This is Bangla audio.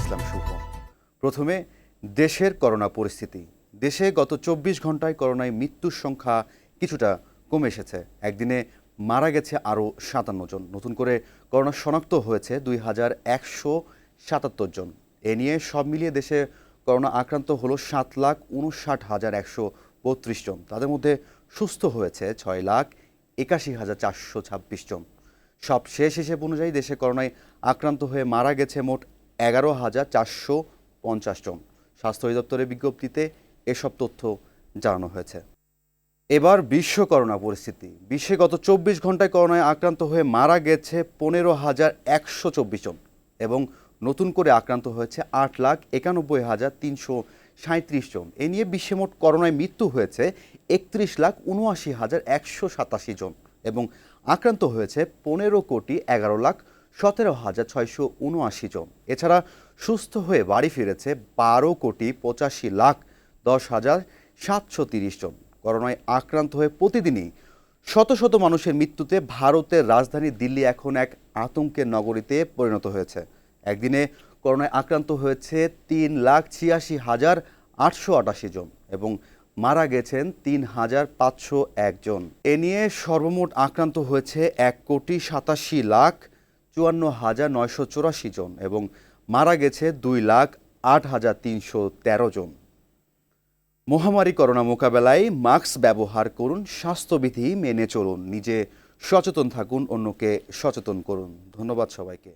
ইসলাম শুভ। প্রথমে দেশের করোনা পরিস্থিতি। দেশে গত ২৪ ঘন্টায় করোনায় মৃত্যুর সংখ্যা কিছুটা কমে এসেছে। একদিনে মারা গেছে আরও ৫৭ জন। নতুন করে করোনা শনাক্ত হয়েছে ২,১৭৭ জন। এ নিয়ে সব মিলিয়ে দেশে করোনা আক্রান্ত হলো ৭,৫৯,১৩২ জন। তাদের মধ্যে সুস্থ হয়েছে ৬,৮১,৪২৬ জন। সব শেষ হিসেব অনুযায়ী দেশে করোনায় আক্রান্ত হয়ে মারা গেছে মোট ১১,৪৫০ জন। স্বাস্থ্য অধিদপ্তরের বিজ্ঞপ্তিতে এসব তথ্য জানানো হয়েছে। এবার বিশ্ব করোনা পরিস্থিতি। বিশ্বে গত ২৪ ঘন্টায় করোনায় আক্রান্ত হয়ে মারা গেছে ১৫,১২৪ জন এবং নতুন করে আক্রান্ত হয়েছে ৮,৯১,৩৩৭ জন। এ নিয়ে বিশ্বে মোট করোনায় মৃত্যু হয়েছে ৩১,৭৯,১৮৭ জন এবং আক্রান্ত হয়েছে ১৫,১১,১৭,৬৭৯ জন। এছাড়া সুস্থ হয়ে বাড়ি ফিরেছে ১২,৮৫,১০,৭৩০ জন। করোনায় আক্রান্ত হয়ে প্রতিদিনই শত শত মানুষের মৃত্যুতে ভারতের রাজধানী দিল্লি এখন এক আতঙ্কের নগরীতে পরিণত হয়েছে। একদিনে করোনায় আক্রান্ত হয়েছে ৩,৮৬,৮৮৮ জন এবং মারা গেছেন ৩,৫০১ জন। এ নিয়ে সর্বমোট আক্রান্ত হয়েছে ১,৮৭,৫৪,৯৮৪ জন এবং মারা গেছে ২,০৮,৩১৩ জন। মহামারী করোনা মোকাবেলায় মাস্ক ব্যবহার করুন, স্বাস্থ্যবিধি মেনে চলুন, নিজে সচেতন থাকুন, অন্যকে সচেতন করুন। ধন্যবাদ সবাইকে।